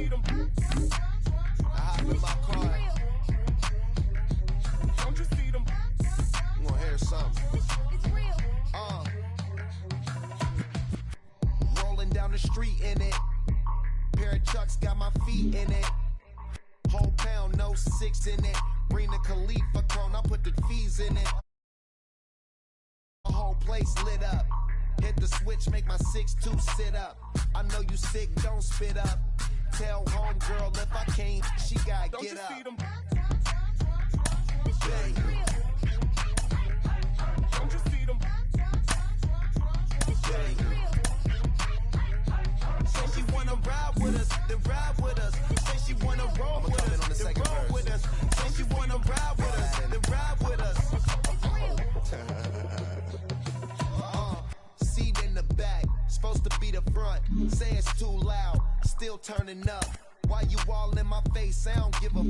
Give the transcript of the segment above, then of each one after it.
I hop in my car. Don't you see them? I'm gonna hear something. It's real. Rolling down the street in it. Pair of Chucks got my feet in it. Whole pound, no 6 in it. Bring the Khalifa cone, I put the fees in it. The whole place lit up. Hit the switch, make my 6'2" sit up. I know you sick, don't spit up. Tell homegirl if I can't, she gotta get up. Bang. Don't you see them? Bang. Say she wanna ride with us, then ride with us. Say she wanna roll with us, then roll with us. Say she wanna ride with us, then ride with us. Seat in the back, supposed to be the front. Say it's too loud, still turning up. Why you all in my face? I don't give a f.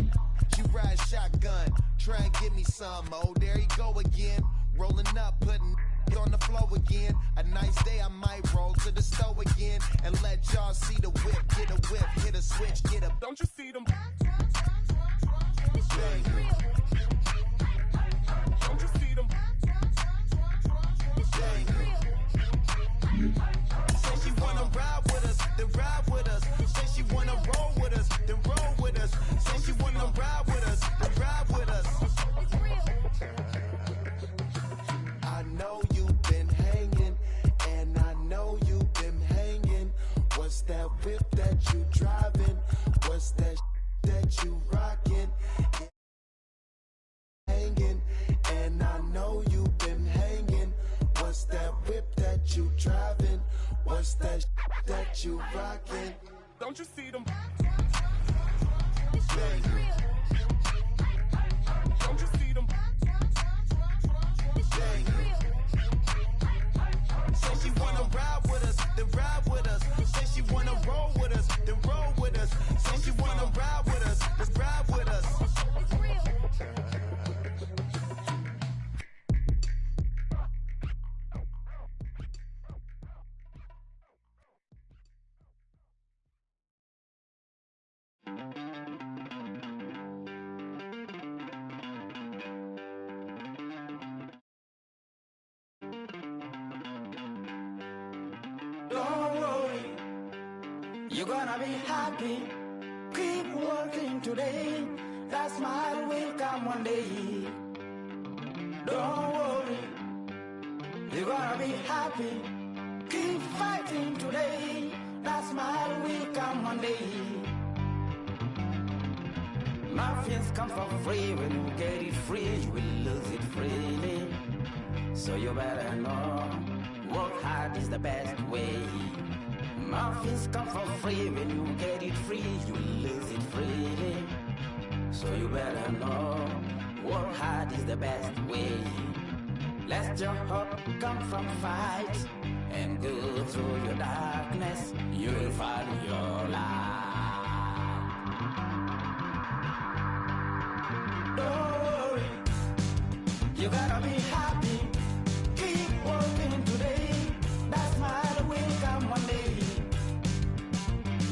You ride shotgun, try and give me some. Oh, there you go again. Rolling up, putting on the flow again. A nice day, I might roll to the store again and let y'all see the whip. Get a whip, hit a switch, get a. Don't you see them? Bang. Don't you see them? Bang. Say she wanna ride with us, then ride with us. Say she wanna roll with us, then roll with us. Say she wanna ride with us, then ride with us. I know you've been hanging, and I know you've been hanging. What's that whip that you driving? What's that that you rocking? Hanging, and I know you've been hanging. What's that whip that you driving? What's that that you rocking? Don't you see them? Bang. Don't you see them? Bang. Say she wanna ride with us, then ride with us. Say she wanna roll with us, then roll with us. Say she wanna ride with us, then ride with us. Don't worry, you're gonna be happy. Keep working today. That smile will come one day. Don't worry, you're gonna be happy. Keep fighting today. That smile will come one day. Muffins come for free. When you get it free, you will lose it freely. So you better know, work hard is the best way. Muffins come for free. When you get it free, you will lose it freely. So you better know, work hard is the best way. Let your hope come from fight and go through your darkness. You will find your light. Don't worry, you gotta be happy. Keep working today. That smile will come one day.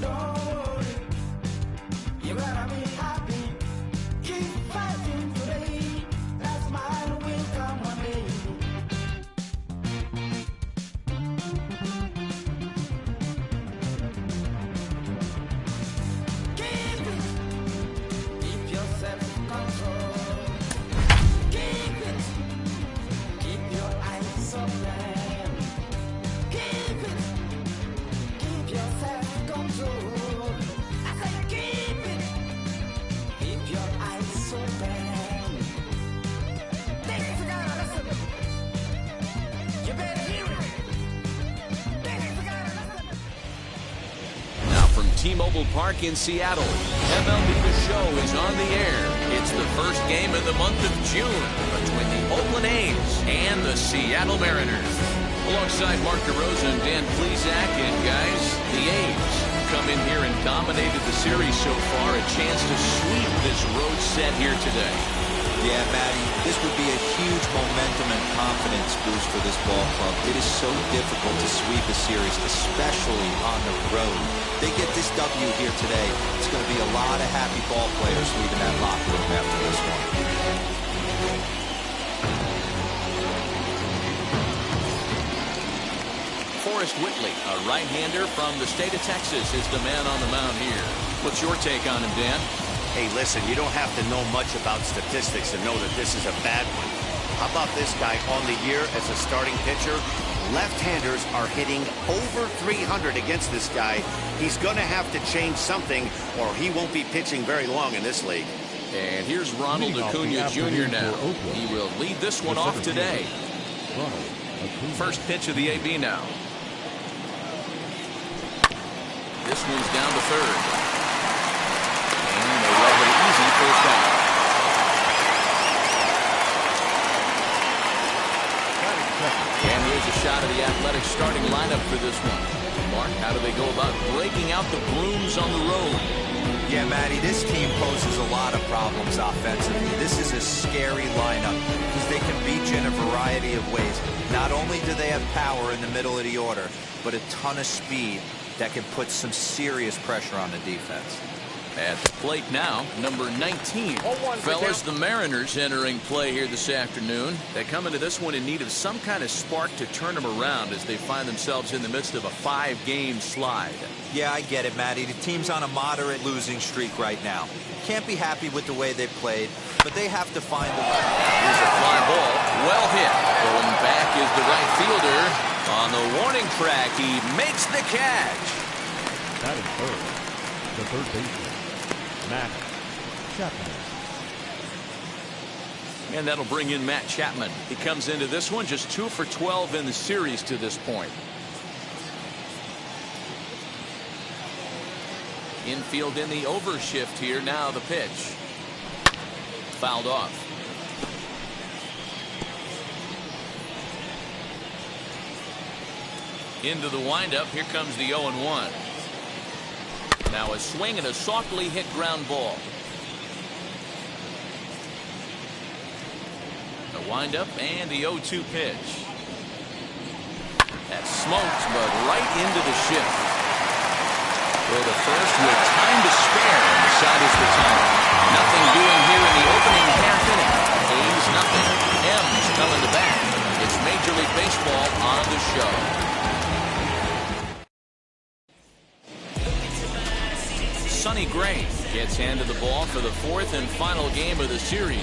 Don't worry, you gotta be happy. Keep fighting today. That smile will come one day. Keep it. Keep your self-control. Keep it. Keep your eyes open. Keep it. Keep your self-control. I say keep it. Keep your eyes open. Ladies and gentlemen, listen. You better hear it. Ladies and gentlemen, listen. Now from T-Mobile Park in Seattle, MLB The Show is on the air. It's the first game of the month of June between the Oakland A's and the Seattle Mariners. Alongside Mark DeRosa and Dan Plesac, and guys, the A's come in here and dominated the series so far. A chance to sweep this road set here today. Yeah, Matty, this would be a huge momentum and confidence boost for this ball club. It is so difficult to sweep a series, especially on the road. They get this W here today. It's going to be a lot of happy ball players leaving that locker room after this one. Forrest Whitley, a right-hander from the state of Texas, is the man on the mound here. What's your take on him, Dan? Hey, listen, you don't have to know much about statistics to know that this is a bad one. How about this guy on the year as a starting pitcher? Left-handers are hitting over 300 against this guy. He's going to have to change something or he won't be pitching very long in this league. And here's Ronald Acuna Jr. now. He will lead this one off today. First pitch of the AB now. This one's down to third. And a rather easy first out. And here's a shot of the Athletic starting lineup for this one. Mark, how do they go about breaking out the brooms on the road? Yeah, Matty, this team poses a lot of problems offensively. This is a scary lineup because they can beat you in a variety of ways. Not only do they have power in the middle of the order, but a ton of speed that can put some serious pressure on the defense. At the plate now, number 19. Fellas, the Mariners entering play here this afternoon. They come into this one in need of some kind of spark to turn them around as they find themselves in the midst of a 5-game slide. Yeah, I get it, Matty. The team's on a moderate losing streak right now. Can't be happy with the way they played, but they have to find a way. Here's a fly ball. Well hit. Going back is the right fielder. On the warning track, he makes the catch. That is third. The third baseman, Matt Chapman. And that'll bring in Matt Chapman. He comes into this one just 2 for 12 in the series to this point. Infield in the overshift here. Now the pitch. Fouled off. Into the windup. Here comes the 0-1. Now a swing and a softly hit ground ball. The windup and the 0-2 pitch. That smokes, but right into the shift. Well, the first with time to spare, and the side is retired. Nothing doing here in the opening half inning. A's nothing. M's coming to bat. It's Major League Baseball on the show. Sonny Gray gets handed the ball for the 4th and final game of the series.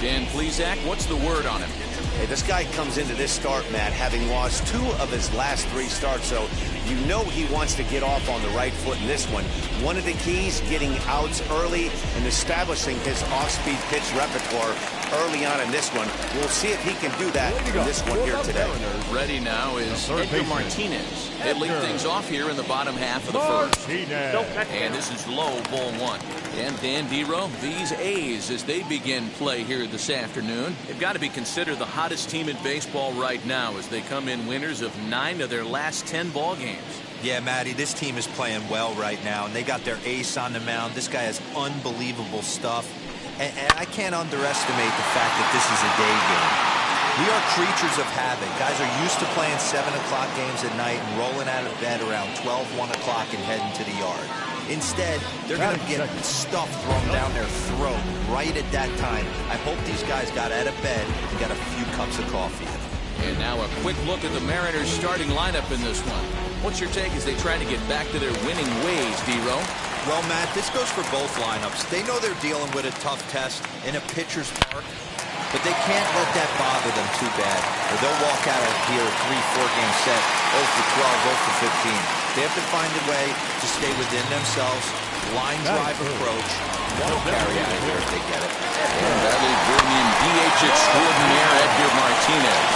Dan Plesac, what's the word on him? Hey, this guy comes into this start, Matt, having lost 2 of his last 3 starts, so you know he wants to get off on the right foot in this one. One of the keys, getting outs early and establishing his off-speed pitch repertoire early on in this one. We'll see if he can do that in this one here today. Ready now is Edgar Martinez. They lead things off here in the bottom half of the first. And this is low, ball 1. And Dan Dero, these A's, as they begin play here this afternoon, they've got to be considered the hottest team in baseball right now as they come in winners of 9 of their last 10 ball games. Yeah, Matty, this team is playing well right now, and they got their ace on the mound. This guy has unbelievable stuff, and I can't underestimate the fact that this is a day game. We are creatures of habit. Guys are used to playing 7 o'clock games at night and rolling out of bed around 12, 1 o'clock and heading to the yard. Instead, they're going to get stuff thrown down their throat right at that time. I hope these guys got out of bed and got a few cups of coffee. And now a quick look at the Mariners starting lineup in this one. What's your take as they try to get back to their winning ways, Dero? Well, Matt, this goes for both lineups. They know they're dealing with a tough test in a pitcher's park, but they can't let that bother them too bad, or they'll walk out of here a 3-4 game set, 0 for 12, 0 for 15. They have to find a way to stay within themselves, line drive approach, one carry out of here if they get it. And that'll bring in DH extraordinaire Edgar Martinez.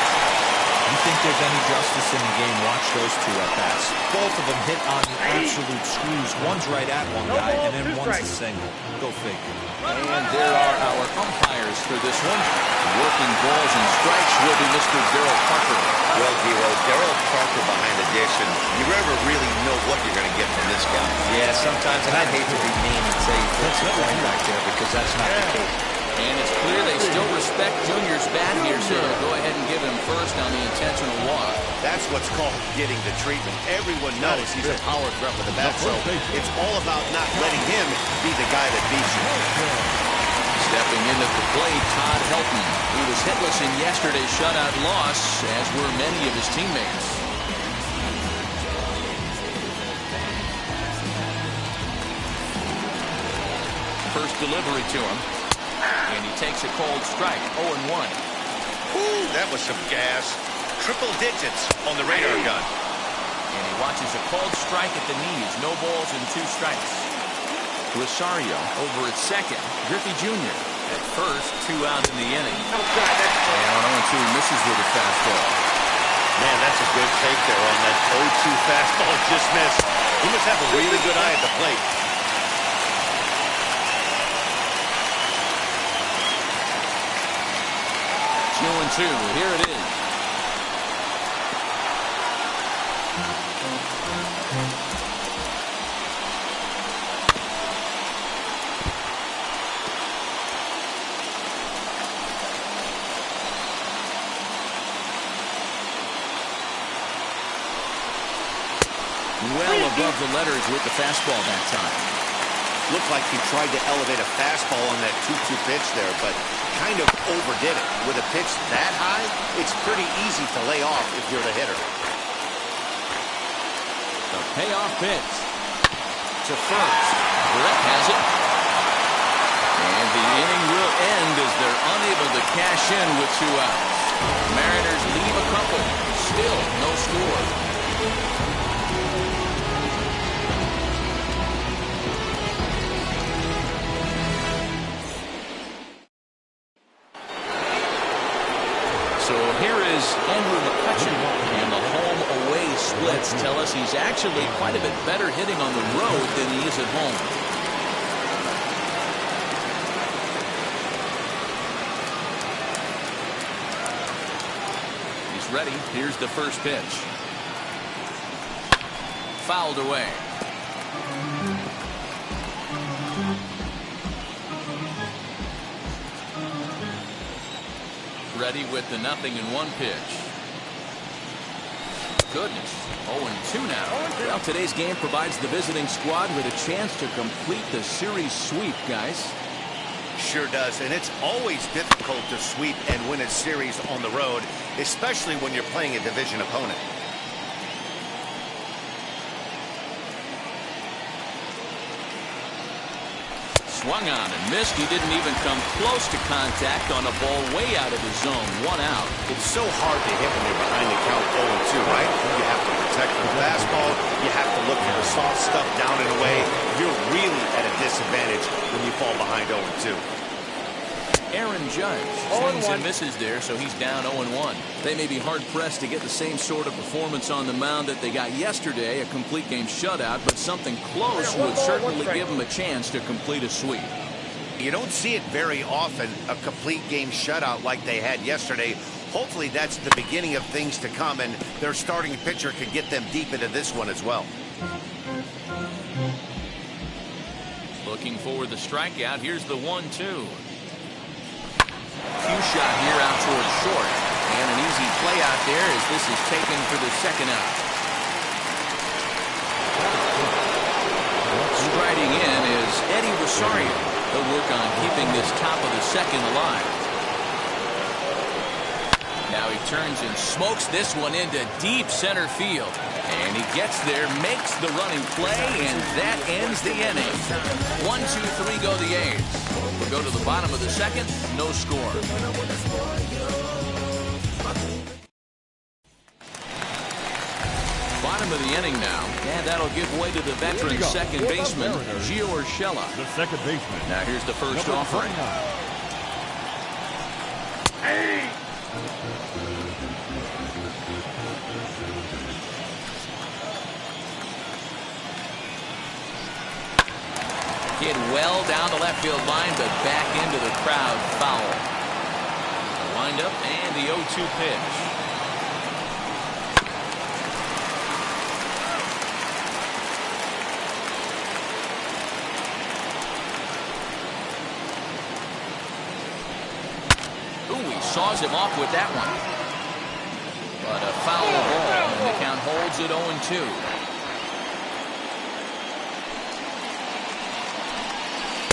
You think there's any justice in the game, watch those 2 at bats. Both of them hit on the absolute screws. One's right at one guy, and then one's a single. Go figure. And there are our umpires for this one. Working balls and strikes will be Mr. Darryl Parker. Well, Dero, Darryl Parker behind the dish, and you never really know what you're going to get from this guy. Yeah, sometimes, and I'd hate to be mean and say, flips the point back there, because that's not the case. And it's clear they still respect Junior's bat here, so they'll go ahead and give him first on the intentional walk. That's what's called getting the treatment. Everyone knows he's a power threat with a bat, so it's all about not letting him be the guy that beats you. Stepping in at the plate, Todd Helton. He was hitless in yesterday's shutout loss, as were many of his teammates. First delivery to him, and he takes a cold strike, 0-1. Ooh, that was some gas. Triple digits on the radar gun. And he watches a cold strike at the knees, no balls and 2 strikes. Rosario over at second, Griffey Jr. at first, 2 outs in the inning. And on 0-2, misses with a fastball. Man, that's a good take there on that 0-2 fastball just missed. He must have a really good eye at the plate. 2-2, here it is. Well above the letters with the fastball that time. Looked like he tried to elevate a fastball on that 2-2 pitch there, but kind of overdid it. With a pitch that high, it's pretty easy to lay off if you're the hitter. The payoff pitch to first. Brett has it. And the inning will end as they're unable to cash in with 2 outs. Mariners leave a couple. Still no score. So here is Andrew McCutcheon, and the home-away splits tell us he's actually quite a bit better hitting on the road than he is at home. He's ready. Here's the first pitch. Fouled away. Ready with the 0-1 pitch. Goodness. 0-2 now. Well, today's game provides the visiting squad with a chance to complete the series sweep, guys. Sure does, and it's always difficult to sweep and win a series on the road, especially when you're playing a division opponent. Swung on and missed. He didn't even come close to contact on a ball way out of the zone. 1 out. It's so hard to hit when you're behind the count 0-2, right? You have to protect the fastball. You have to look for the soft stuff down and away. You're really at a disadvantage when you fall behind 0-2. Aaron Judge swings and misses there, so he's down 0-1. They may be hard-pressed to get the same sort of performance on the mound that they got yesterday, a complete game shutout, but something close would certainly give them a chance to complete a sweep. You don't see it very often, a complete game shutout like they had yesterday. Hopefully that's the beginning of things to come, and their starting pitcher could get them deep into this one as well. Looking for the strikeout. Here's the 1-2. Cue shot here out towards short. And an easy play out there as this is taken for the 2nd out. Striding in is Eddie Rosario. He'll work on keeping this top of the 2nd alive. Now he turns and smokes this one into deep center field. And he gets there, makes the running play, and that ends the inning. 1-2-3 go the A's. We'll go to the bottom of the 2nd, no score. Bottom of the inning now, and that'll give way to the veteran second baseman, Gio Urshela. The second baseman. Now here's the first offering. Hey! Hit well down the left field line, but back into the crowd, foul. Wind up and the 0-2 pitch. He saws him off with that one. But a foul ball, and the count holds at 0-2.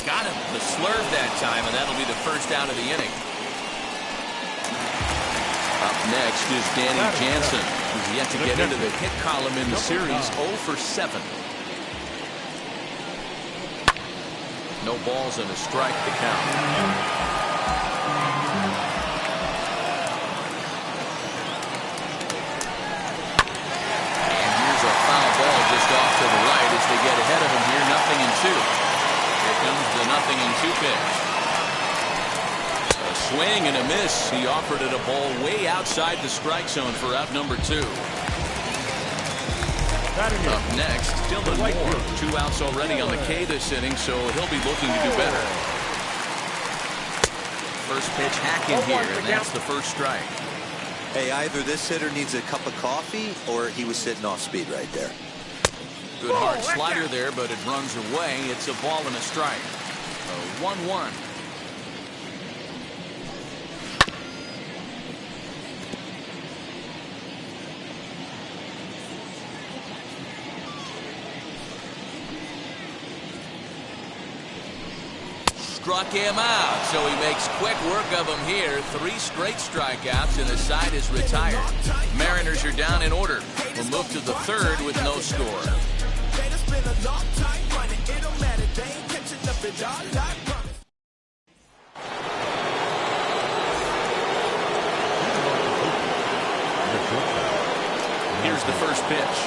Got him the slurve that time, and that'll be the first out of the inning. Up next is Danny Jansen, who's yet to get into the hit column in the series, 0 for 7. No balls and a strike to count. And here's a foul ball just off to the right as they get ahead of him here, 0-2. Here comes the 0-2 pitch. A swing and a miss. He offered it a ball way outside the strike zone for out number 2. Up next, Dylan Moore. 2 outs already on the K this inning, so he'll be looking to do better. First pitch hacking here, and that's the first strike. Hey, either this hitter needs a cup of coffee or he was sitting off speed right there. Good hard slider there, but it runs away. It's a ball and a strike. 1-1. Struck him out, so he makes quick work of him here. 3 straight strikeouts, and the side is retired. Mariners are down in order. We'll move to the 3rd with no score. Here's the first pitch.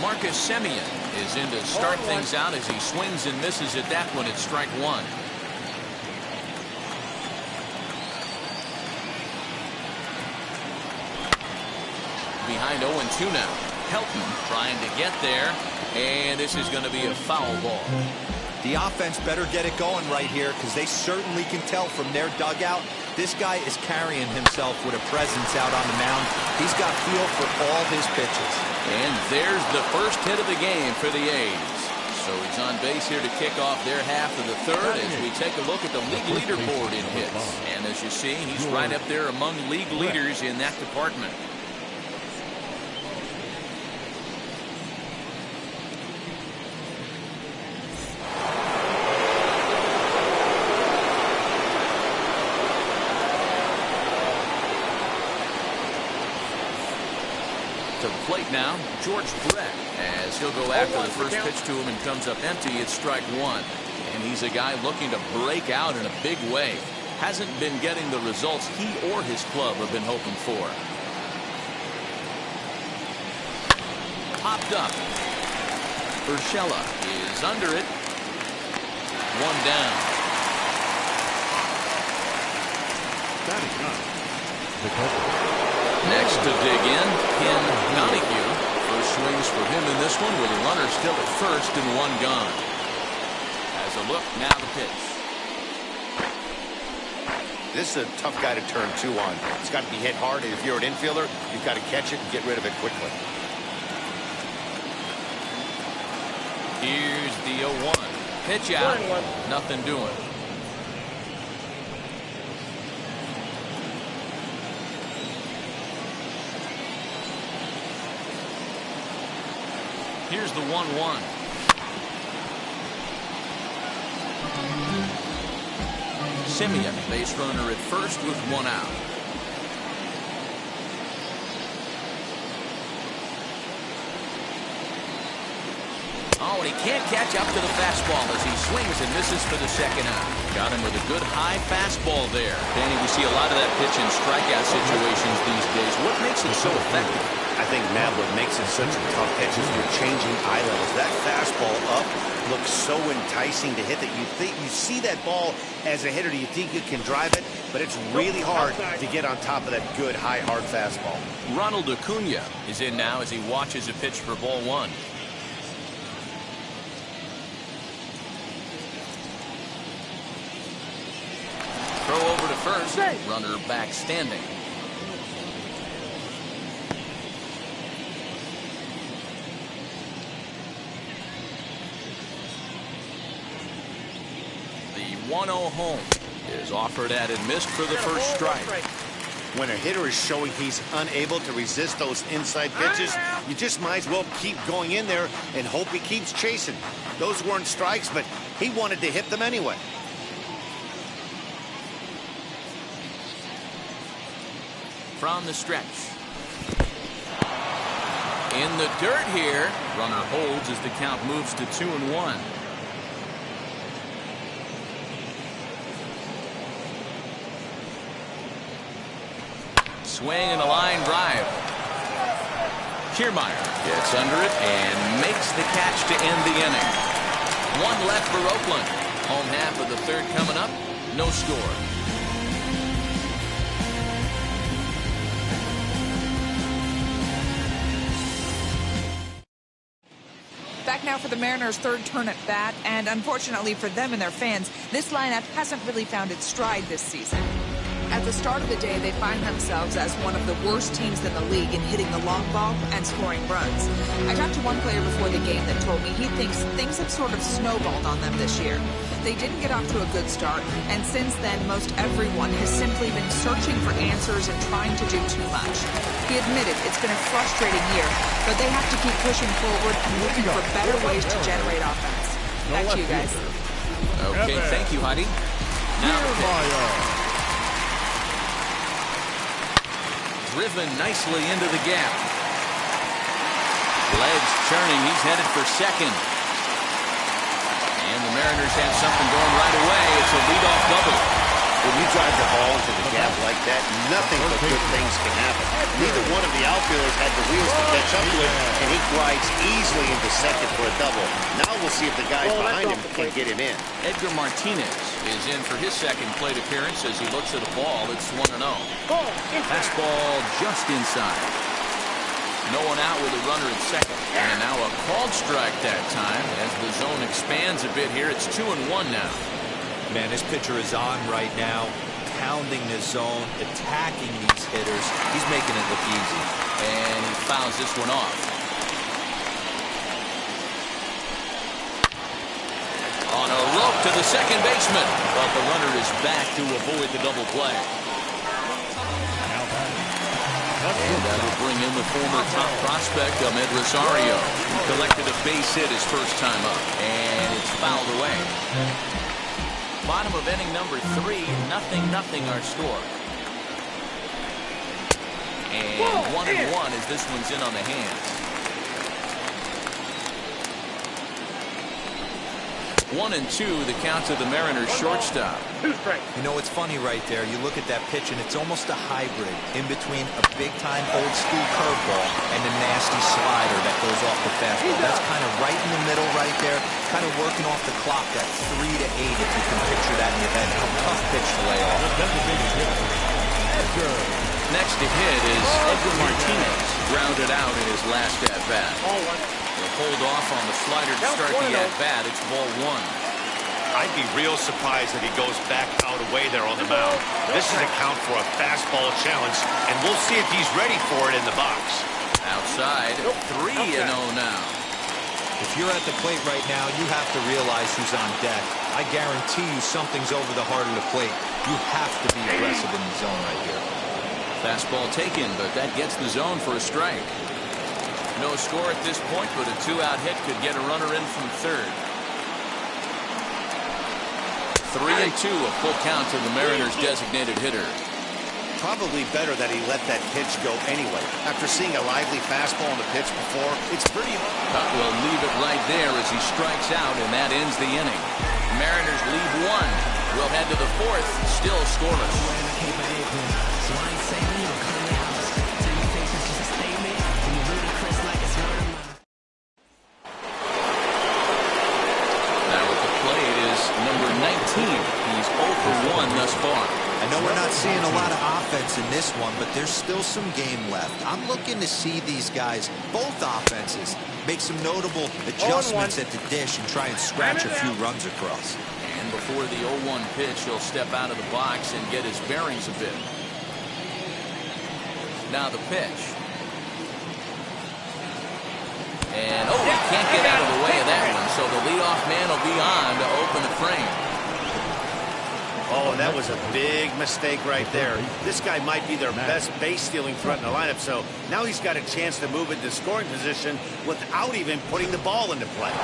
Marcus Semien is in to start things out as he swings and misses at that one at strike 1. Behind 0-2 now. Helton trying to get there, and this is going to be a foul ball. The offense better get it going right here, because they certainly can tell from their dugout this guy is carrying himself with a presence out on the mound. He's got feel for all his pitches. And there's the first hit of the game for the A's. So he's on base here to kick off their half of the 3rd as we take a look at the league leaderboard in hits. And as you see, he's right up there among league leaders in that department. To the plate now, George Brett, as he'll go after the first pitch to him and comes up empty. It's strike 1. And he's a guy looking to break out in a big way. Hasn't been getting the results he or his club have been hoping for. Popped up. Urshela is under it. 1 down. Next to dig in, Ken Donahue. First swings for him in this one with a runner still at first and 1 gone. As a look, now the pitch. This is a tough guy to turn 2 on. It's got to be hit hard, and if you're an infielder, you've got to catch it and get rid of it quickly. Here's the 0-1. Pitch out. Nothing doing. Here's the 1-1. Semien, base runner at first with 1 out. Oh, and he can't catch up to the fastball as he swings and misses for the 2nd out. Got him with a good high fastball there. Danny, we see a lot of that pitch in strikeout situations these days. What makes it so effective? I think, Matt, what makes it such a tough pitch is you're changing eye levels. That fastball up looks so enticing to hit that you think you see that ball as a hitter. You think you can drive it, but it's really hard to get on top of that good, high, hard fastball. Ronald Acuna is in now as he watches a pitch for ball 1. Throw over to first. Runner back standing. The 1-0 home. is offered at and missed for the first strike. When a hitter is showing he's unable to resist those inside pitches, you just might as well keep going in there and hope he keeps chasing. Those weren't strikes, but he wanted to hit them anyway. From the stretch. In the dirt here. Runner holds as the count moves to 2-1. Swing and a line drive. Kiermaier gets under it and makes the catch to end the inning. One left for Oakland. Home half of the third coming up. No score. Back now for the Mariners' third turn at bat, and unfortunately for them and their fans, this lineup hasn't really found its stride this season. At the start of the day, they find themselves as one of the worst teams in the league in hitting the long ball and scoring runs. I talked to one player before the game that told me he thinks things have sort of snowballed on them this year. They didn't get off to a good start, and since then, most everyone has simply been searching for answers and trying to do too much. He admitted it's been a frustrating year, but they have to keep pushing forward and looking for better ways to generate offense. Back to you guys. Okay, thank you, Heidi. Now driven nicely into the gap. Legs churning. He's headed for second. And the Mariners have something going right away. It's a leadoff double. When you drive the ball into the gap like that, nothing but good things can happen. Neither one of the outfielders had the wheels to catch up to it, and he glides easily into second for a double. Now we'll see if the guys behind him can get him in. Edgar Martinez is in for his second plate appearance as he looks at a ball. It's 1-0. Fastball just inside. No one out with a runner at second. And now a called strike that time as the zone expands a bit here. It's 2-1 now. Man, this pitcher is on right now, pounding the zone, attacking these hitters. He's making it look easy. And he fouls this one off. On a rope to the second baseman. But the runner is back to avoid the double play. And that will bring in the former top prospect, Ahmed Rosario, who collected a base hit his first time up. And it's fouled away. Bottom of inning number 3, 0-0 our score. And 1-1 as this one's in on the hands. 1-2 the count to the Mariners shortstop. You know, it's funny right there. You look at that pitch, and it's almost a hybrid in between a big-time old-school curveball and a nasty slider that goes off the fastball. That's kind of right in the middle right there, kind of working off the clock at 3 to 8, if you can picture that in your head. A tough pitch to lay off. Next to hit is Edgar Martinez, grounded out in his last at-bat. He'll hold off on the slider to start the at-bat. It's ball 1. I'd be real surprised if he goes back out away there on the mound. This is a count for a fastball challenge, and we'll see if he's ready for it in the box. Outside, 3-0 now. If you're at the plate right now, you have to realize who's on deck. I guarantee you something's over the heart of the plate. You have to be aggressive in the zone right here. Fastball taken, but that gets the zone for a strike. No score at this point, but a 2-out hit could get a runner in from third. 3-2, a full count to the Mariners' designated hitter. Probably better that he let that pitch go anyway. After seeing a lively fastball on the pitch before, it's pretty... Cut will leave it right there as he strikes out, and that ends the inning. Mariners leave 1. We'll head to the 4th, still scoreless. He's 0 for 1 thus far. I know we're not seeing a lot of offense in this one, but there's still some game left. I'm looking to see these guys, both offenses, make some notable adjustments at the dish and try and scratch a few runs across. And before the 0-1 pitch, he'll step out of the box and get his bearings a bit. Now the pitch. And, he can't get out of the way of that one, so the leadoff man will be on to open the frame. Oh, that was a big mistake right there. This guy might be their best base-stealing threat in the lineup, so now he's got a chance to move into scoring position without even putting the ball into play.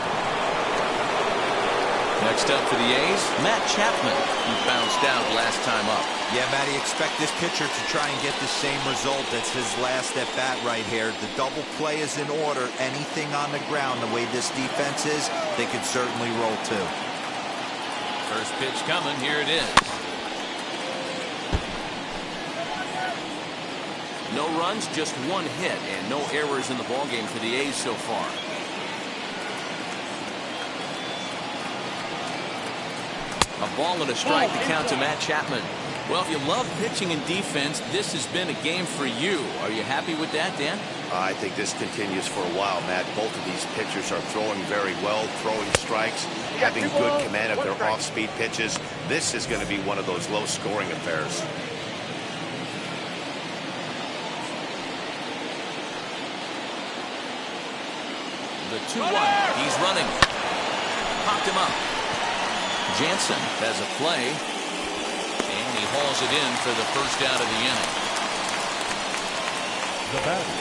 Next up for the A's, Matt Chapman, who bounced out last time up. Yeah, Matty, expect this pitcher to try and get the same result. That's his last at bat right here. The double play is in order. Anything on the ground, the way this defense is, they could certainly roll too. First pitch coming. Here it is. No runs, just one hit, and no errors in the ballgame for the A's so far. A ball and a strike to count to Matt Chapman. Well, if you love pitching and defense, this has been a game for you. Are you happy with that, Dan? I think this continues for a while, Matt. Both of these pitchers are throwing very well, throwing strikes, having good command of their off-speed pitches. This is going to be one of those low-scoring affairs. The 2-1. He's running. Popped him up. Jansen has a play, and he hauls it in for the first out of the inning. The batter,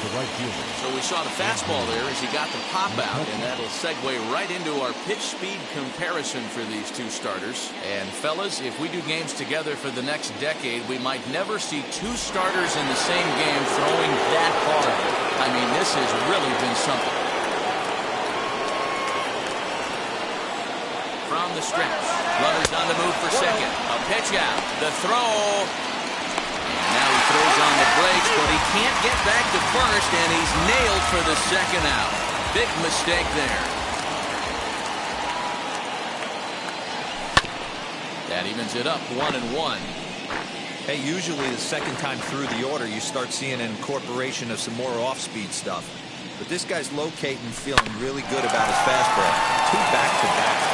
the right fielder. So we saw the fastball there as he got the pop out, and that'll segue right into our pitch speed comparison for these two starters. And fellas, if we do games together for the next decade, we might never see two starters in the same game throwing that hard. I mean, this has really been something. From the stretch, runners on the move for second. A pitch out, the throw. And now he throws on the brakes, but he can't get back to first, and he's nailed for the second out. Big mistake there. That evens it up 1-1. Hey, usually the second time through the order, you start seeing an incorporation of some more off-speed stuff. But this guy's locating, feeling really good about his fastball. 2 back-to-back.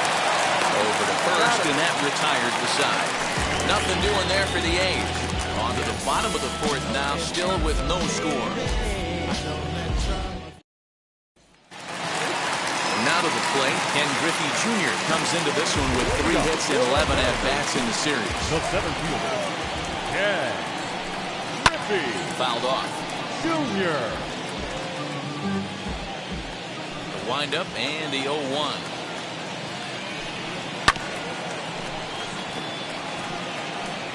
Over to first, and that retired the side. Nothing doing there for the A's. On to the bottom of the fourth now, still with no score. Now to the plate, Ken Griffey Jr. comes into this one with 3 hits and 11 at-bats in the series. The center fielder, Ken Griffey. Fouled off. Junior. The windup and the 0-1.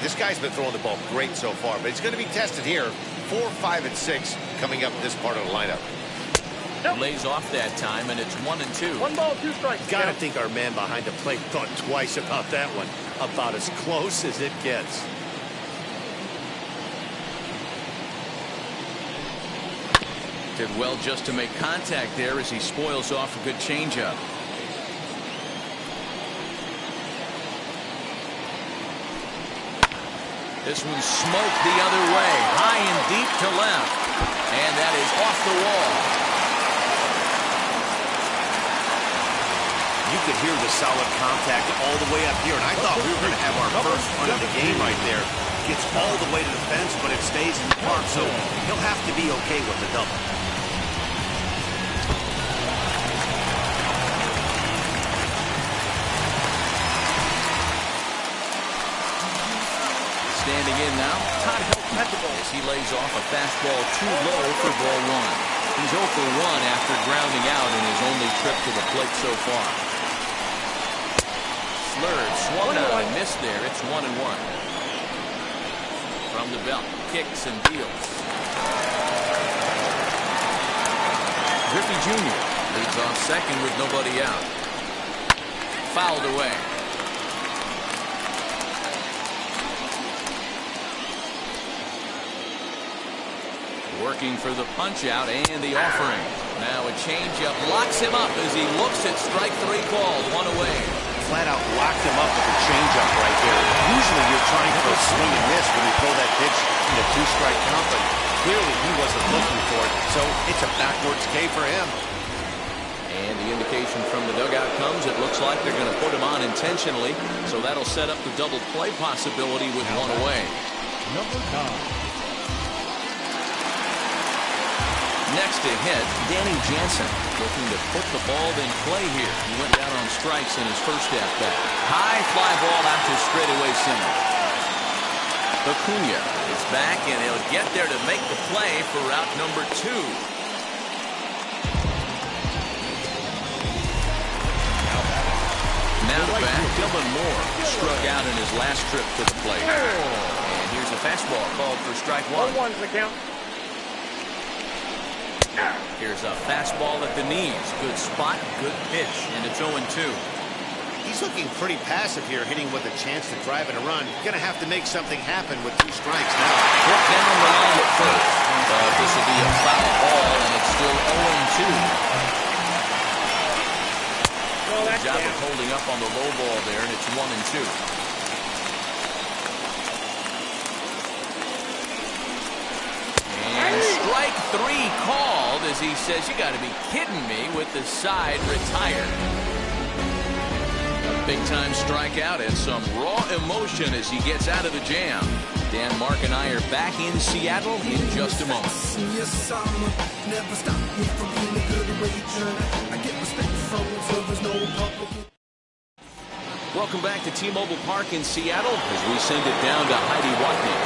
This guy's been throwing the ball great so far, but he's going to be tested here. 4, 5, and 6 coming up in this part of the lineup. Lays off that time, and it's 1-2. 1 ball, 2 strikes. Gotta think our man behind the plate thought twice about that one. About as close as it gets. Did well just to make contact there as he spoils off a good changeup. This one smoked the other way, high and deep to left. And that is off the wall. You could hear the solid contact all the way up here, and I thought we were going to have our first run of the game right there. Gets all the way to the fence, but it stays in the park, so he'll have to be okay with the double. Standing in now, Todd Helton as he lays off a fastball too low for ball 1. He's 0 for 1 after grounding out in his only trip to the plate so far. Slurred, swung out and missed there. It's 1-1. From the belt, kicks and deals. Griffey Jr. leads off second with nobody out. Fouled away. Working for the punch-out and the offering. Now a changeup locks him up as he looks at strike 3 called. 1 away. Flat out locked him up with a changeup right there. Usually you're trying for a swing and miss when you throw that pitch in a 2-strike count, but clearly he wasn't looking for it, so it's a backwards K for him. And the indication from the dugout comes, it looks like they're going to put him on intentionally, so that'll set up the double play possibility with 1 away. Number 9. Next to hit, Danny Jansen looking to put the ball in play here. He went down on strikes in his first at-bat. High fly ball out to straightaway center. Acuna is back, and he'll get there to make the play for route number 2. Now back, Dylan Moore struck out in his last trip to the plate. And here's a fastball called for strike 1. 1-1's the count. Here's a fastball at the knees. Good spot, good pitch, and it's 0-2. He's looking pretty passive here, hitting with a chance to drive in a run. Going to have to make something happen with 2 strikes now. Put down the line at first. But this will be a foul ball, and it's still 0-2. Good job of holding up on the low ball there, and it's 1-2. And strike 3 called as he says, "You got to be kidding me," with the side retired. A big-time strikeout and some raw emotion as he gets out of the jam. Dan, Mark, and I are back in Seattle in just a moment. Welcome back to T-Mobile Park in Seattle as we send it down to Heidi Watney.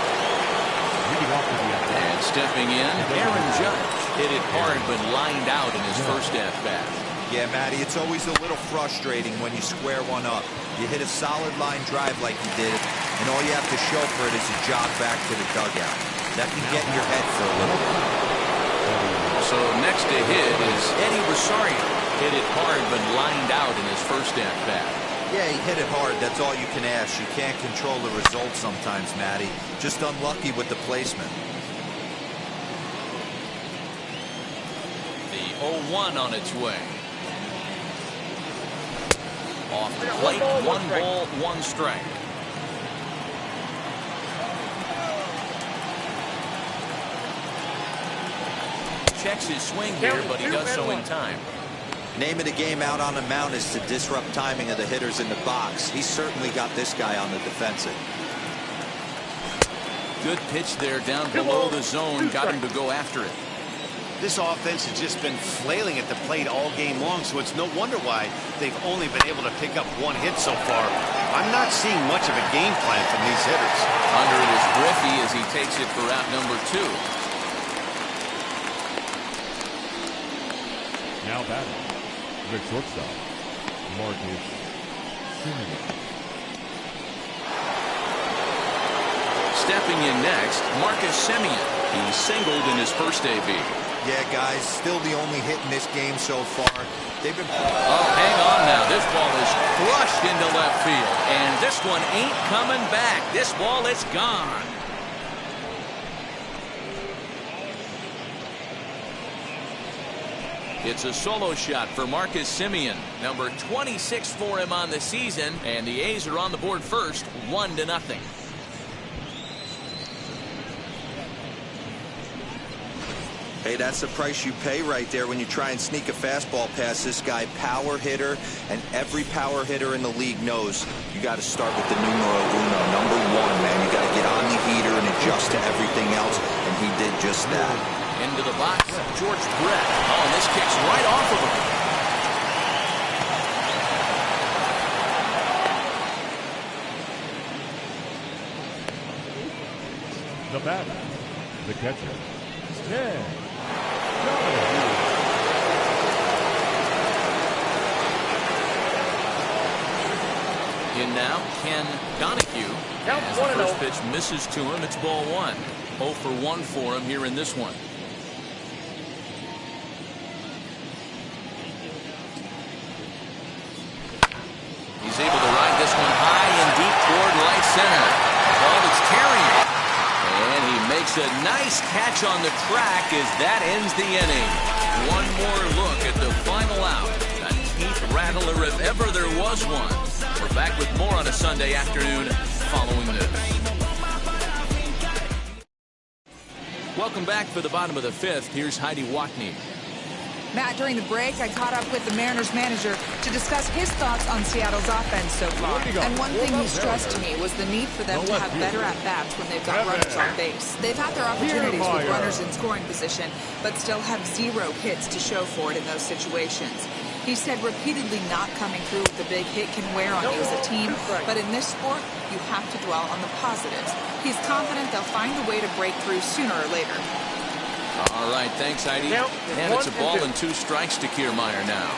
And stepping in, Aaron Judge hit it hard but lined out in his first at-bat. Yeah, Matty, it's always a little frustrating when you square one up. You hit a solid line drive like you did, and all you have to show for it is a jog back to the dugout. That can get in your head for a little while. So next to hit is Eddie Rosario. Hit it hard but lined out in his first at-bat. Yeah, he hit it hard. That's all you can ask. You can't control the result sometimes, Matty. Just unlucky with the placement. The 0-1 on its way. Off the plate, 1 ball, 1 strike. Checks his swing here, but he does so in time. Name of the game out on the mound is to disrupt timing of the hitters in the box. He's certainly got this guy on the defensive. Good pitch there down below the zone. Got him to go after it. This offense has just been flailing at the plate all game long, so it's no wonder why they've only been able to pick up 1 hit so far. I'm not seeing much of a game plan from these hitters. Under it is Griffey as he takes it for out number 2. Now batting, the shortstop, Marcus Semien. Stepping in next, Marcus Semien. He singled in his first AB. Yeah, guys, still the only hit in this game so far. They've been... Oh, hang on now. This ball is crushed into left field. And this one ain't coming back. This ball is gone. It's a solo shot for Marcus Semien. Number 26 for him on the season. And the A's are on the board first, 1-0. Hey, that's the price you pay right there when you try and sneak a fastball past this guy. Power hitter, and every power hitter in the league knows you got to start with the numero uno, number 1, man. You got to get on the heater and adjust to everything else, and he did just that. Into the box, George Brett. Oh, and this kicks right off of him. The batter, the catcher, Ken. In now, Ken Donahue. As the first pitch misses to him, it's ball 1. 0 for 1 for him here in this one. He's able to ride this one high and deep toward right center. Ball that's carrying it. And he makes a nice catch on the track as that ends the inning. One more look at the final out. A teeth rattler if ever there was one. We're back with more on a Sunday afternoon following this. Welcome back for the bottom of the 5th. Here's Heidi Watney. Matt, during the break, I caught up with the Mariners manager to discuss his thoughts on Seattle's offense so far. And one thing he stressed to me was the need for them to have better at-bats when they've got runners on base. They've had their opportunities with runners in scoring position, but still have 0 hits to show for it in those situations. He said repeatedly not coming through with the big hit can wear on you as a team, but in this sport, you have to dwell on the positives. He's confident they'll find a way to break through sooner or later. All right, thanks, Heidi. And it's a ball and 2 strikes to Kiermaier now.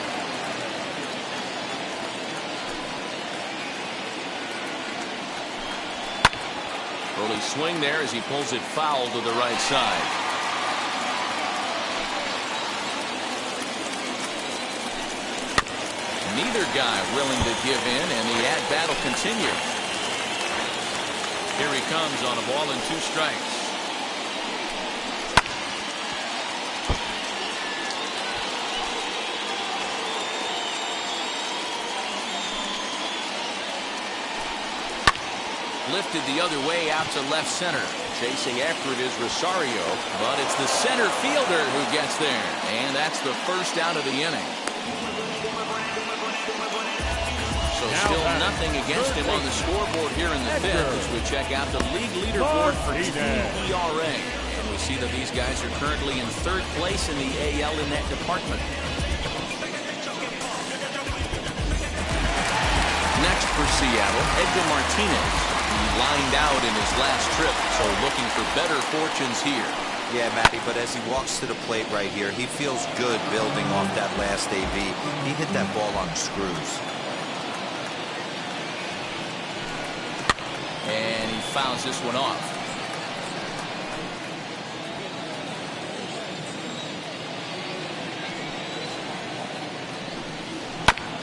Early swing there as he pulls it foul to the right side. Neither guy willing to give in, and the at-bat will continue. Here he comes on a ball and 2 strikes. Lifted the other way out to left center. Chasing after it is Rosario, but it's the center fielder who gets there. And that's the first out of the inning. So still nothing against him on the scoreboard here in the 5th as we check out the league leaderboard for team ERA. And we see that these guys are currently in 3rd place in the AL in that department. Next for Seattle, Edgar Martinez. He lined out in his last trip, so looking for better fortunes here. Yeah, Matty, but as he walks to the plate right here, he feels good building off that last AB. He hit that ball on screws. And he fouls this one off.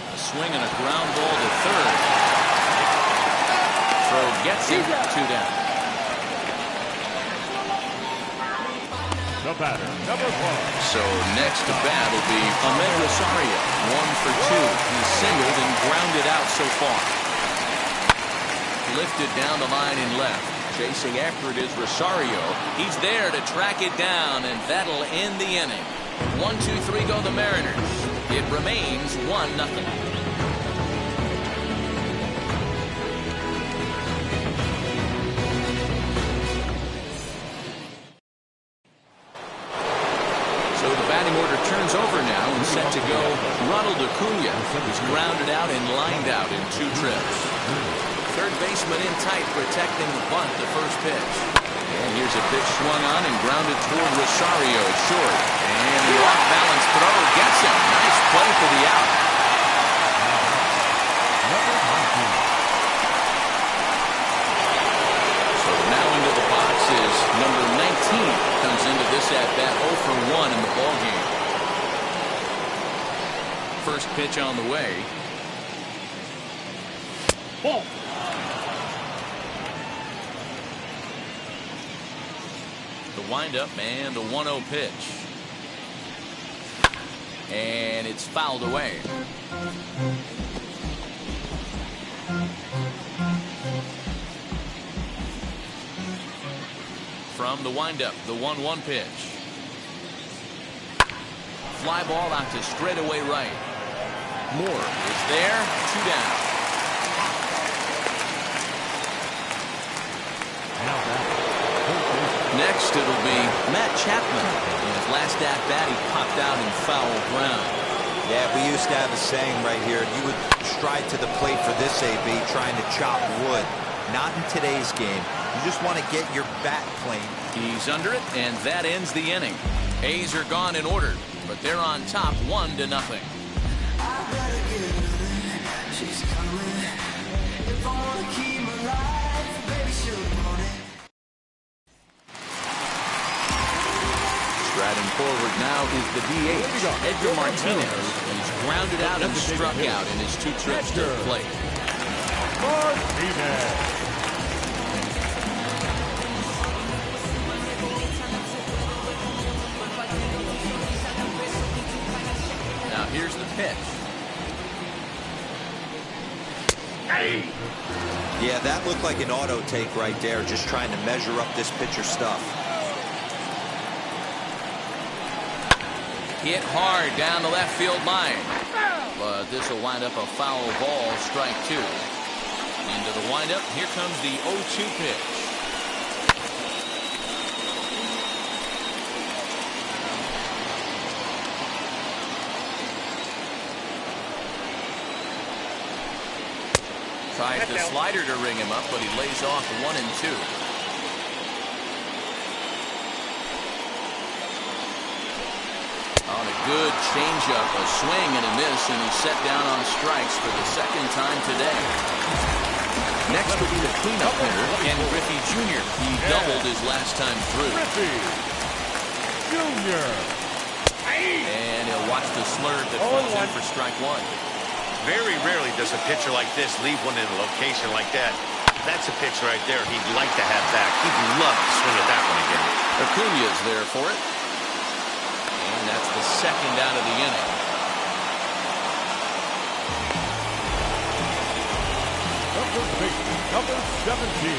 A swing and a ground ball to 3rd. Throw gets him 2 down. The batter, number 1. So next to bat will be Ahmed Rosario. 1 for 2. He's singled and grounded out so far. Lifted down the line in left. Chasing after it is Rosario. He's there to track it down, and that'll end the inning. 1, 2, 3 go the Mariners. It remains 1-0. Over now and set to go Ronald Acuna, who's grounded out and lined out in 2 trips. Third baseman in tight, protecting the bunt, the first pitch. And here's a pitch swung on and grounded toward Rosario at short. And the off-balance throw gets him. Nice play for the out. So now into the box is number 19. Comes into this at-bat 0 for 1 in the ballgame. First pitch on the way. Ball. The windup and the 1-0 pitch. And it's fouled away. From the windup, the 1-1 pitch. Fly ball out to straightaway right. Moore is there, 2 down. Next it'll be Matt Chapman. In his last at-bat, he popped out in foul ground. Yeah, we used to have a saying right here. You would stride to the plate for this AB trying to chop wood. Not in today's game. You just want to get your bat clean. He's under it, and that ends the inning. A's are gone in order, but they're on top 1-0. Striding forward now is the DH, Edgar Martinez. He's grounded out and struck out in his 2 trips to the plate. Now here's the pitch. Yeah, that looked like an auto take right there, just trying to measure up this pitcher stuff. Hit hard down the left field line. But this will wind up a foul ball, strike 2. Into the windup, here comes the 0-2 pitch. Tries the slider to ring him up, but he lays off 1 and 2. On a good changeup, a swing and a miss, and he's set down on strikes for the second time today. Next will be the cleanup hitter, Ken Griffey Jr. He doubled his last time through. Griffey Jr. And he'll watch the slurve that falls in for strike 1. Very rarely does a pitcher like this leave one in a location like that. That's a pitch right there he'd like to have back. He'd love to swing at that one again. Acuña's there for it. And that's the second out of the inning. Number 17.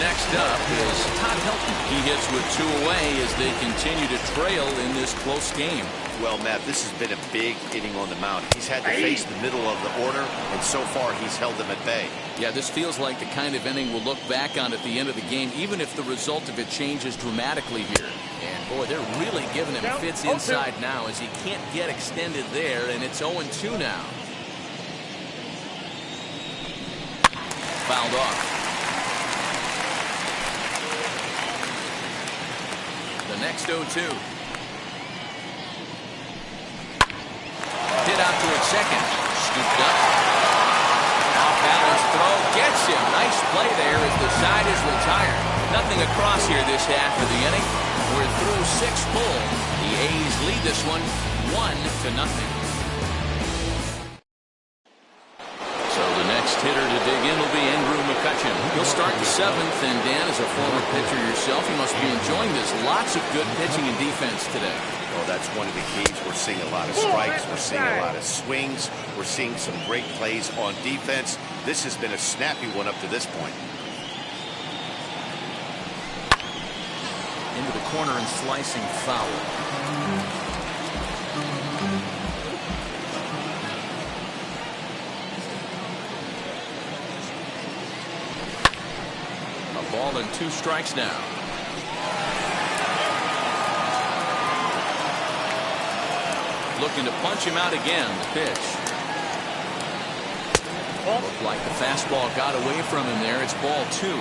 Next up is Todd Helton. He hits with 2 away as they continue to trail in this close game. Well, Matt, this has been a big inning on the mound. He's had to face the middle of the order, and so far he's held them at bay. Yeah, this feels like the kind of inning we'll look back on at the end of the game, even if the result of it changes dramatically here. And, boy, they're really giving him fits inside now as he can't get extended there, and it's 0-2 now. Fouled off. The next 0-2. Hit out toward second. Scooped up. Off balance throw. Gets him. Nice play there as the side is retired. Nothing across here this half of the inning. We're through 6 full. The A's lead this one 1-0. So the next hitter to dig in will be Andrew McCutchen. He'll start the 7th, and Dan, as a former pitcher yourself, you must be enjoying this. Lots of good pitching and defense today. Well, that's one of the keys. We're seeing a lot of strikes. We're seeing a lot of swings. We're seeing some great plays on defense. This has been a snappy one up to this point. Into the corner and slicing foul. A ball and 2 strikes now. Looking to punch him out again. The pitch. Looked like the fastball got away from him there. It's ball 2.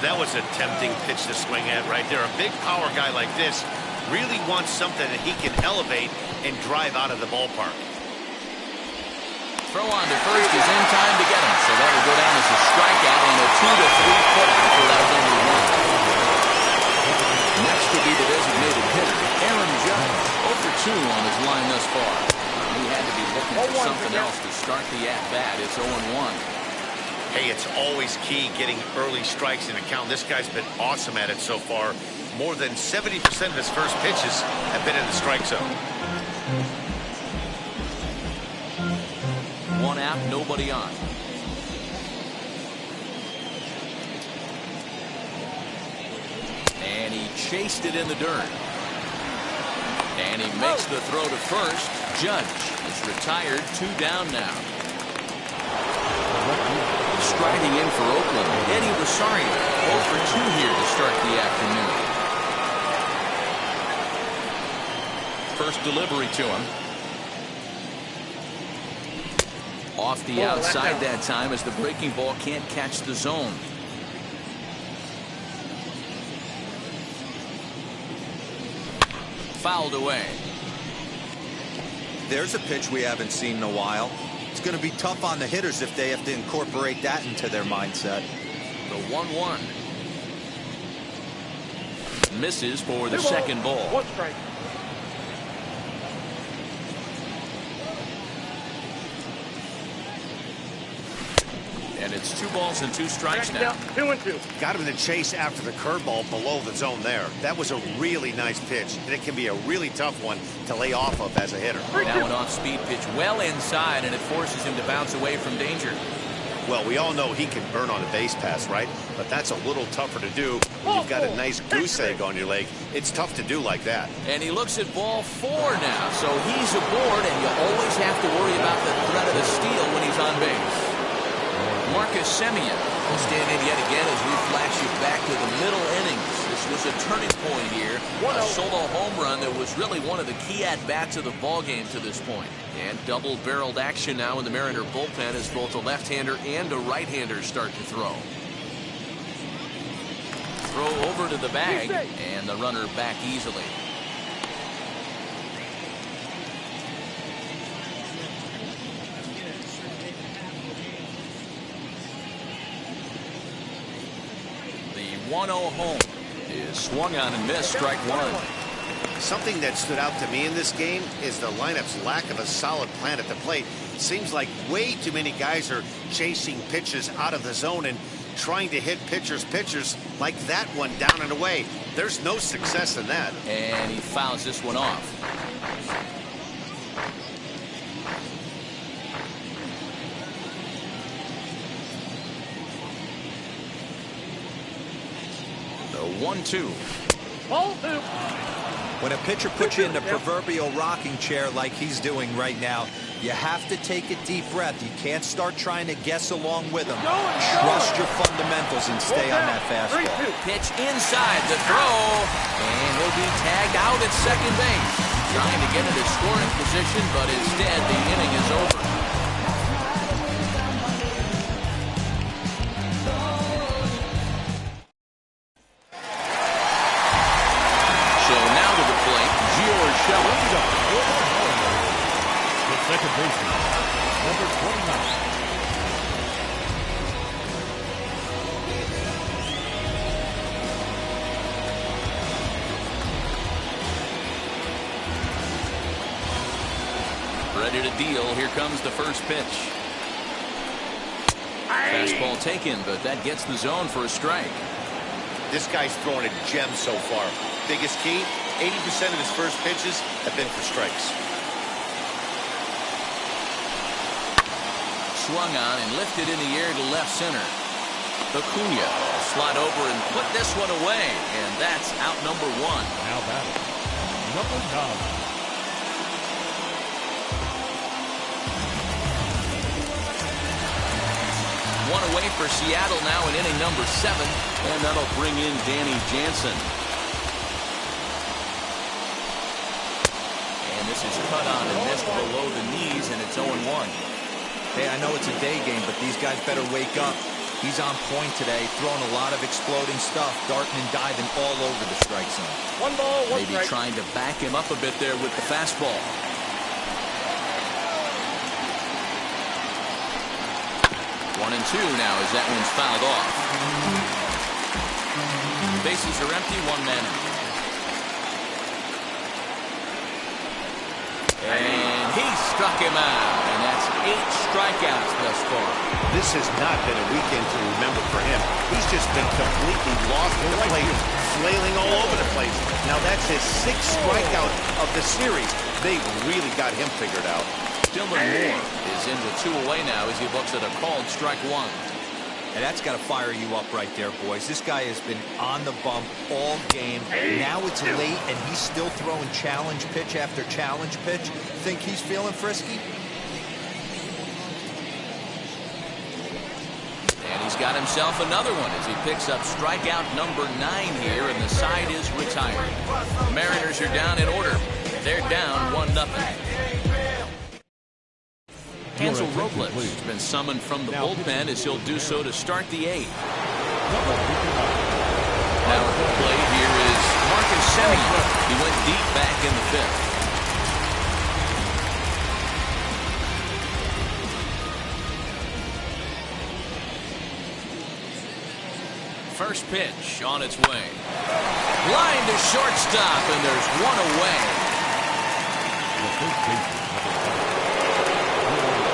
That was a tempting pitch to swing at right there. A big power guy like this really wants something that he can elevate and drive out of the ballpark. Throw on to first is in time to get him. So that'll go down as a strikeout and a 2-3 put out for that number 1. Next will be the designated hitter, Aaron Judge. 0-for-2 on his line thus far. He had to be looking for something else to start the at-bat. It's 0-1. Hey, it's always key getting early strikes in a count. This guy's been awesome at it so far. More than 70% of his first pitches have been in the strike zone. 1 out, nobody on. And he chased it in the dirt. And he makes the throw to first. Judge is retired. 2 down now. Striding in for Oakland, Eddie Rosario. 0-for-2 here to start the afternoon. First delivery to him. Off the outside that time as the breaking ball can't catch the zone. Fouled away. There's a pitch we haven't seen in a while. It's going to be tough on the hitters if they have to incorporate that into their mindset. The 1-1. Misses for the second ball. 1 strike. And it's 2 balls and 2 strikes now. 2-2. Got him in the chase after the curveball below the zone there. That was a really nice pitch, and it can be a really tough one to lay off of as a hitter. Now an off-speed pitch well inside, and it forces him to bounce away from danger. Well, we all know he can burn on a base pass, right? But that's a little tougher to do when you've got a nice goose egg on your leg. It's tough to do like that. And he looks at ball 4 now, so he's aboard, and you always have to worry about the threat of the steal when he's on base. Marcus Semien will stand in yet again as we flash you back to the middle innings. This was a turning point here. A solo home run that was really one of the key at-bats of the ballgame to this point. And double-barreled action now in the Mariner bullpen as both a left-hander and a right-hander start to throw. Throw over to the bag, and the runner back easily. The 1-0 home is swung on and missed, strike 1. Something that stood out to me in this game is the lineup's lack of a solid plan at the plate. Seems like way too many guys are chasing pitches out of the zone and trying to hit pitchers like that one down and away. There's no success in that. And he fouls this one off. The 1-2. When a pitcher puts you in the proverbial rocking chair like he's doing right now, you have to take a deep breath. You can't start trying to guess along with him. Trust your fundamentals and stay on that fastball. Pitch inside the throw, and he'll be tagged out at second base. Trying to get into scoring position, but instead the inning is over. Second baseman, number 29. Ready to deal. Here comes the first pitch. Fastball taken, but that gets the zone for a strike. This guy's throwing a gem so far. Biggest key, 80% of his first pitches have been for strikes. Swung on and lifted in the air to left center. Acuna will slide over and put this one away, and that's out number 1. Now batting, number 9. One away for Seattle now in inning number 7, and that'll bring in Danny Jansen. And this is cut on and missed below the knees, and it's 0-1. Hey, I know it's a day game, but these guys better wake up. He's on point today, throwing a lot of exploding stuff, darting and diving all over the strike zone. 1 ball, 1 Maybe strike. trying to back him up a bit there with the fastball. 1-2 now as that one's fouled off. Bases are empty, 1 man out. And he struck him out, and that's 8 strikeouts thus far. This has not been a weekend to remember for him. He's just been completely lost in the plate, flailing all over the place. Now that's his 6th strikeout of the series. They've really got him figured out. Dylan Moore is in with 2 away now as he looks at a called strike 1. And that's got to fire you up right there, boys. This guy has been on the bump all game. Now it's late, and he's still throwing challenge pitch after challenge pitch. Think he's feeling frisky? And he's got himself another one as he picks up strikeout number 9 here, and the side is retired. The Mariners are down in order. They're down 1-0. Hansel Robles has been summoned from the bullpen as he'll do so to start the 8th. Now at the plate here is Marcus Semien. He went deep back in the 5th. First pitch on its way. Line to shortstop, and there's 1 away. The first baseman, number 5.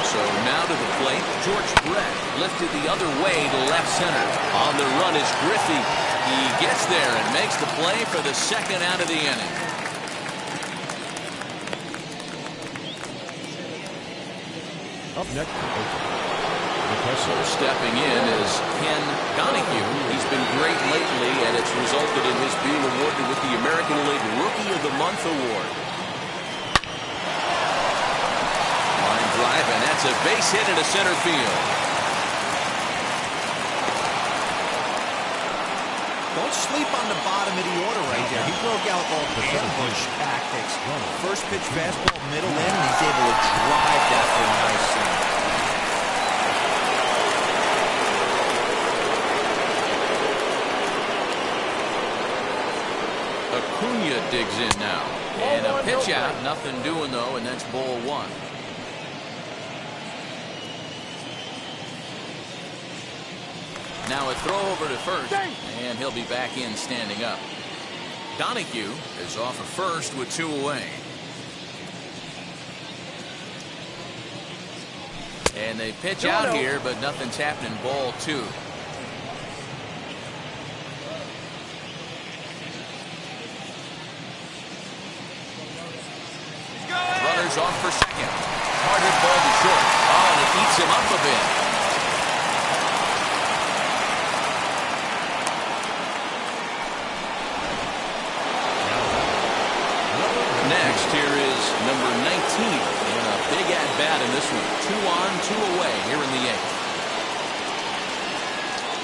So now to the plate, George Brett lifted the other way to left center. On the run is Griffey. He gets there and makes the play for the 2nd out of the inning. Up next, So stepping in is Ken Donahue. He's been great lately, and it's resulted in his being awarded with the American League Rookie of the Month award. Line drive, and that's a base hit into center field. Don't sleep on the bottom of the order right there. He broke out all the ambush tactics. First pitch fastball, middle in, and he's able to drive that for a nice single. Acuna digs in now. And a pitch out. Nothing doing, though, and that's ball one. Now a throw over to first, and he'll be back in standing up. Donahue is off of first with 2 away. And they pitch out here, but nothing's happening. Ball 2. Runners off for second. Hard hit ball to short. Oh, and it eats him up a bit. Next, here is number 19 in a big at-bat in this one. 2 on, 2 away here in the 8th.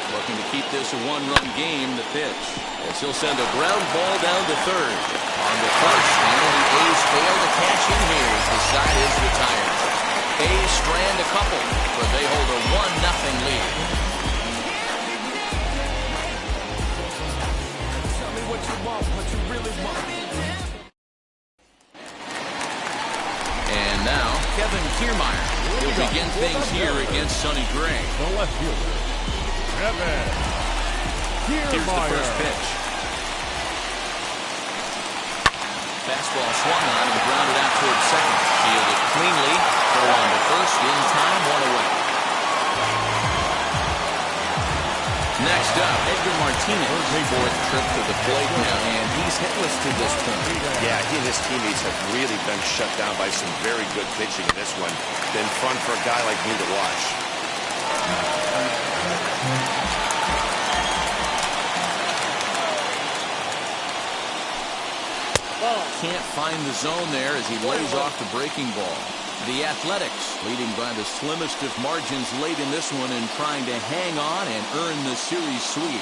Looking to keep this a 1-run game, the pitch, as he'll send a ground ball down to third. On the first, and the A's fail to cash in here as the side is retired. A's strand a couple, but they hold a 1-0 lead. Tell me what you want, what you really want. And now, Kevin Kiermaier will begin things here against Sonny Gray. the left fielder, Kevin Kiermaier. Here's the first pitch. Fastball swung on and grounded out towards second. Fielded cleanly. Throw on to first in time, 1 away. Next up, Edgar Martinez. 4th trip to the plate now, and he's hitless to this point. Yeah, he and his teammates have really been shut down by some very good pitching in this one. Been fun for a guy like me to watch. Can't find the zone there as he lays off the breaking ball. The Athletics leading by the slimmest of margins late in this one and trying to hang on and earn the series sweep.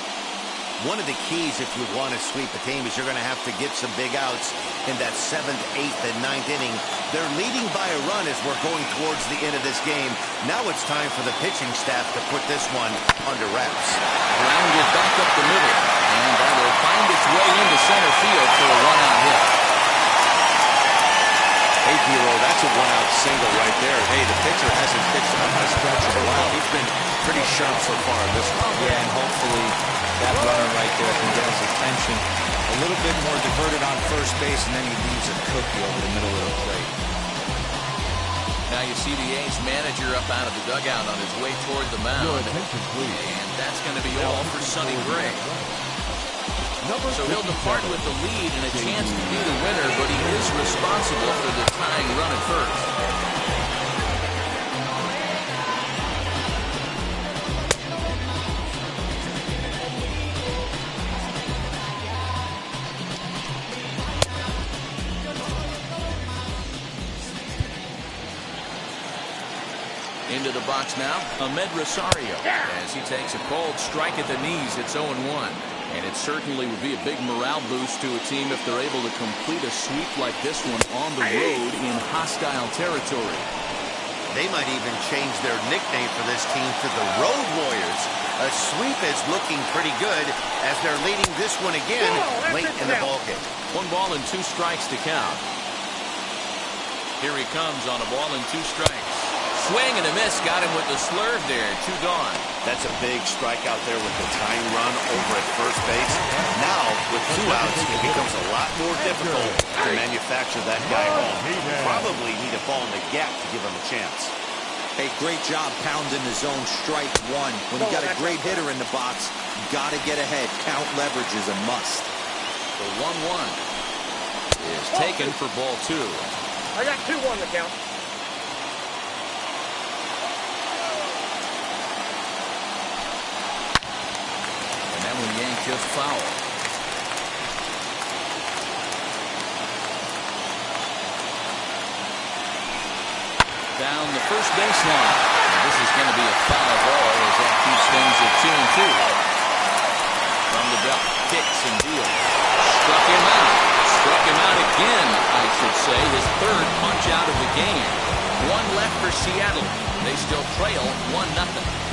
One of the keys if you want to sweep a team is you're going to have to get some big outs in that 7th, 8th, and 9th inning. They're leading by a run as we're going towards the end of this game. Now it's time for the pitching staff to put this one under wraps. Grounded back up the middle, and that will find its way into center field for a 1-out hit. Hey, Hero, that's a 1-out single right there. Hey, the pitcher hasn't pitched on a stretch in a while. He's been pretty sharp so far in this one. Yeah, and hopefully that runner right there can get his attention a little bit more diverted on first base, and then he leaves a cookie over the middle of the plate. Now you see the A's manager up out of the dugout on his way toward the mound. And that's going to be all for Sonny Gray. So he'll depart with the lead and a chance to be the winner, but he is responsible for the tying run at first. Into the box now, Ahmed Rosario, as he takes a cold strike at the knees. It's 0-1. And it certainly would be a big morale boost to a team if they're able to complete a sweep like this one on the road in hostile territory. They might even change their nickname for this team to the Road Warriors. A sweep is looking pretty good as they're leading this one again late in the ballgame. 1 ball and 2 strikes to count. Here he comes on a ball and 2 strikes. Swing and a miss, got him with the slurve there. 2 gone. That's a big strikeout there with the tying run over at first base. Now, with 2 outs, it becomes a lot more difficult to manufacture that guy home. Probably need a ball in the gap to give him a chance. Hey, great job pounding the zone strike 1. When you got a great hitter in the box, you got to get ahead. Count leverage is a must. The 1-1 is taken for ball 2. I got 2 on the count. just foul. Down the first baseline. And this is going to be a foul ball as that keeps things at 2-2. From the belt, kicks and deals. Struck him out. Struck him out again, I should say. His third punch out of the game. One left for Seattle. They still trail 1-0.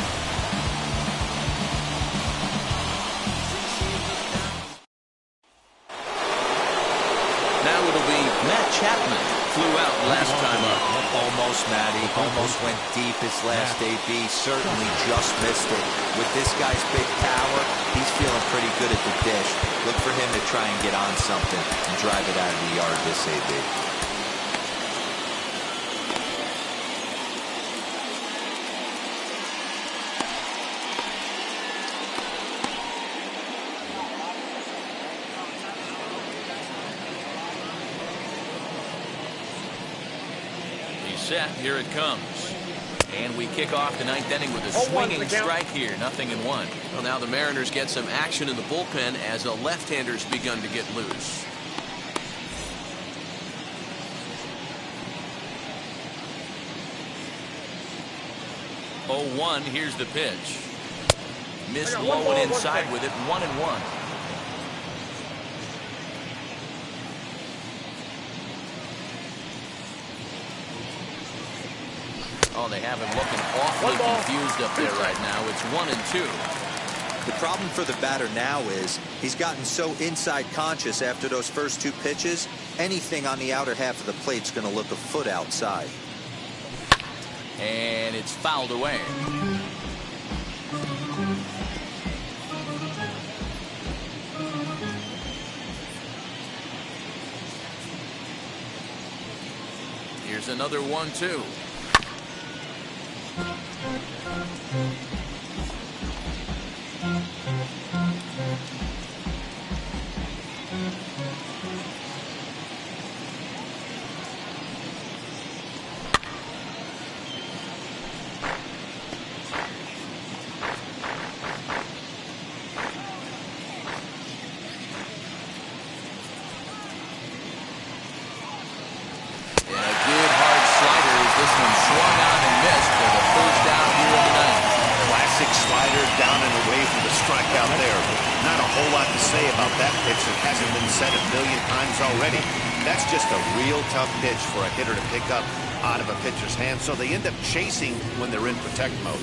Now it'll be Matt Chapman. Flew out last time up. Almost, Matty. Almost went deep his last AB. Certainly just missed it. With this guy's big power, he's feeling pretty good at the dish. Look for him to try and get on something and drive it out of the yard this AB. Set. Here it comes. And we kick off the ninth inning with a swinging strike here. 0-1. Well, now the Mariners get some action in the bullpen as a left-hander's begun to get loose. Oh, 1. Here's the pitch. Missed low and inside with it. 1-1. Oh, they have him looking awfully confused up there right now. It's 1-2. The problem for the batter now is he's gotten so inside conscious after those first two pitches, anything on the outer half of the plate's going to look a foot outside. And it's fouled away. Here's another 1-2. Tough pitch for a hitter to pick up out of a pitcher's hand, so they end up chasing when they're in protect mode.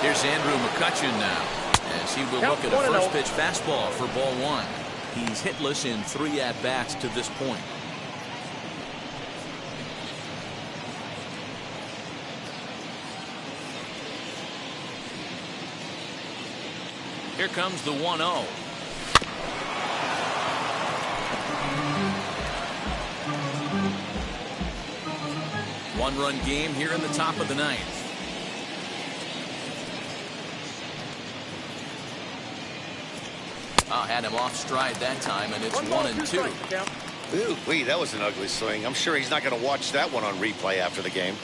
Here's Andrew McCutchen now as he will look at a first pitch fastball for ball 1. He's hitless in 3 at-bats to this point. Here comes the 1-0. One-run game here in the top of the ninth. Had him off stride that time, and it's 1-2. Ooh, that was an ugly swing. I'm sure he's not going to watch that one on replay after the game.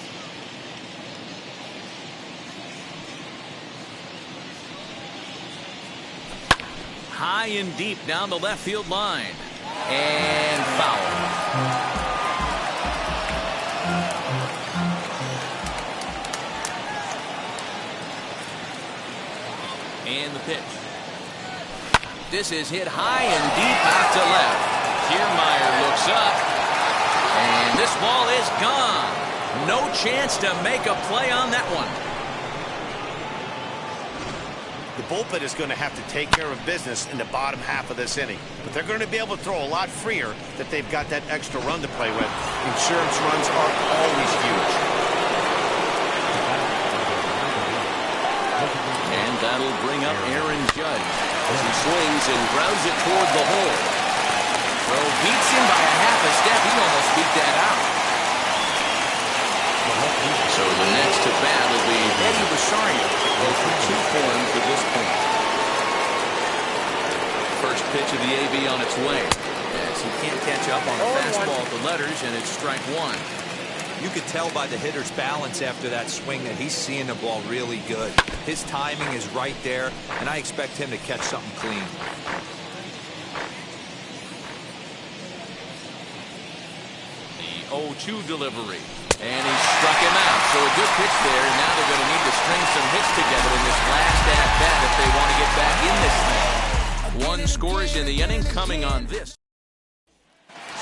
High and deep down the left field line. And foul. And the pitch. This is hit high and deep out to left. Kiermaier looks up. And this ball is gone. No chance to make a play on that one. The bullpen is going to have to take care of business in the bottom half of this inning. But they're going to be able to throw a lot freer that they've got that extra run to play with. Insurance runs are always huge. And that'll bring up Aaron Judge as he swings and grounds it toward the hole. Throw beats him by a half a step. He almost beat that out. So the next to bat will be Eddie Rosario. 0 for 2 for him to this point. First pitch of the AB on its way. As he can't catch up on a fastball at the letters, and it's strike 1. You could tell by the hitter's balance after that swing that he's seeing the ball really good. His timing is right there, and I expect him to catch something clean. The 0-2 delivery. And he struck him out. So a good pitch there, and now they're going to need to string some hits together in this last at-bat if they want to get back in this thing. One scores in the inning coming on this.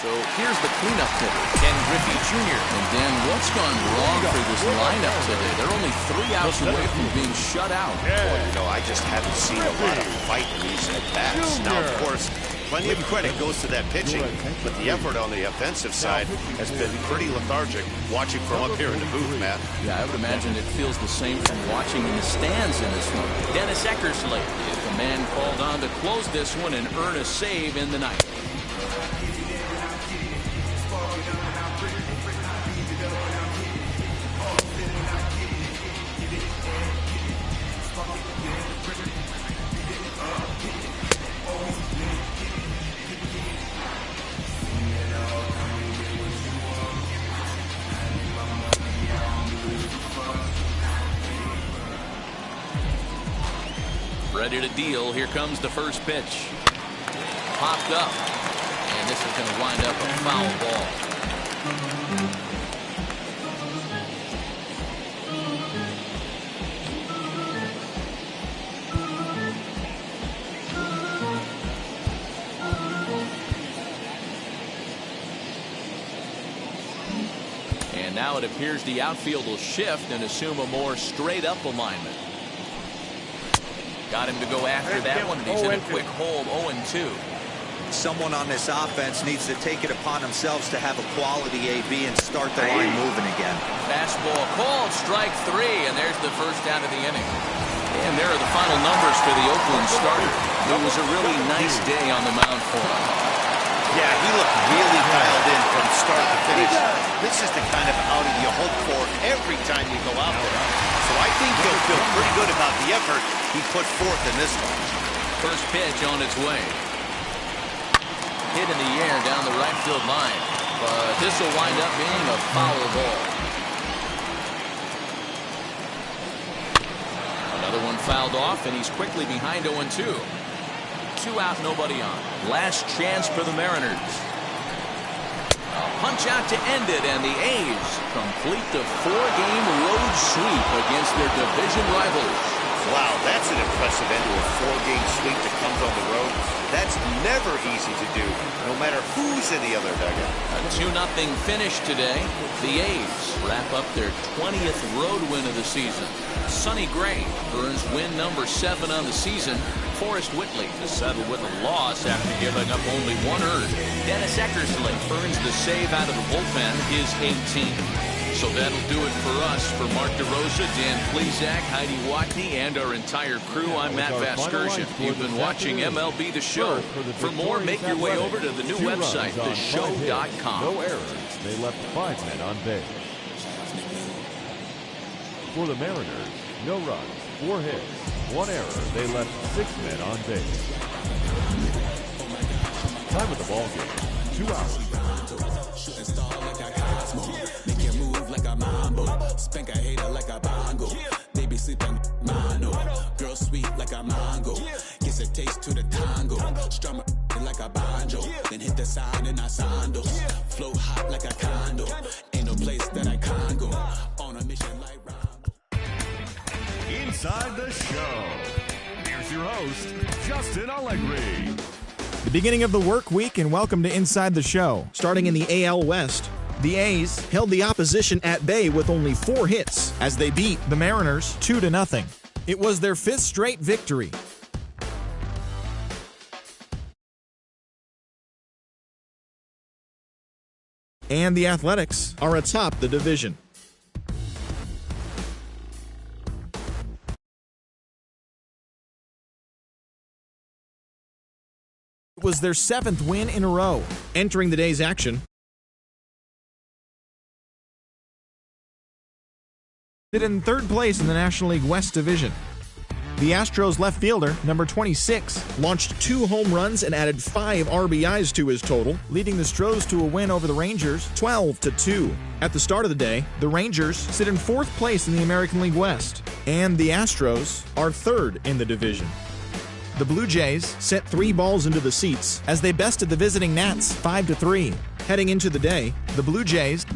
So here's the cleanup hitter, Ken Griffey Jr. And Dan, what's gone wrong for this lineup today? They're only 3 outs away from being shut out. Boy, you know, I just haven't seen a lot of fight in these at-bats. Now, of course, plenty of credit goes to that pitching, but the effort on the offensive side has been pretty lethargic. Watching from up here in the booth, Matt. Yeah, I would imagine it feels the same from watching in the stands in this one. Dennis Eckersley is the man called on to close this one and earn a save in the ninth. Ready to deal. Here comes the first pitch. Popped up. And this is going to wind up a foul ball. And now it appears the outfield will shift and assume a more straight up alignment. Got him to go after that one, and he's in a quick hold, 0-2. Someone on this offense needs to take it upon themselves to have a quality AB and start the line moving again. Fastball called, strike 3, and there's the first out of the inning. And there are the final numbers for the Oakland starter. It was a really nice day on the mound for him. Yeah, he looked really dialed in from start to finish. This is the kind of outing you hope for every time you go out there. So I think he'll feel pretty good about the effort he put forth in this one. First pitch on its way. Hit in the air down the right field line. But this will wind up being a foul ball. Another one fouled off, and he's quickly behind 0-2. 2 out, nobody on. Last chance for the Mariners. A punch out to end it, and the A's complete the 4-game road sweep against their division rivals. Wow, that's an impressive end to a 4-game sweep that comes on the road. That's never easy to do, no matter who's in the other dugout. A 2-0 finish today. The A's wrap up their 20th road win of the season. Sonny Gray earns win number 7 on the season. Forrest Whitley to settle with a loss after giving up only 1 earned. Dennis Eckersley earns the save out of the bullpen, his 18th. So that'll do it for us. For Mark DeRosa, Dan Plesac, Heidi Watney, and our entire crew, I'm Matt Vasgersian. You've been watching MLB The Show. For more, make your way over to the new website, theshow.com. No errors. They left 5 men on base. For the Mariners, no runs, 4 hits, 1 error. They left 6 men on base. Time of the ball game, 2 hours. Shooting star like a Cosmo. Make you move like a mambo. Spank a hater like a bongo. They be sleeping mono. Girl sweet like a mango. Gets a taste to the tango. Strum it like a banjo. Then hit the sign in our sandals. Flow hot like a condo. Ain't no place that I can't go. On a mission like Rambo. Inside the Show. Here's your host, Justin Allegri. The beginning of the work week, and welcome to Inside the Show. Starting in the AL West, the A's held the opposition at bay with only 4 hits as they beat the Mariners 2-0. It was their 5th straight victory. And the Athletics are atop the division. It was their 7th win in a row. Entering the day's action, in 3rd place in the National League West Division. The Astros left fielder, number 26, launched 2 home runs and added 5 RBIs to his total, leading the Stros to a win over the Rangers 12-2. At the start of the day, the Rangers sit in 4th place in the American League West, and the Astros are 3rd in the division. The Blue Jays sent 3 balls into the seats as they bested the visiting Nats 5-3. Heading into the day, the Blue Jays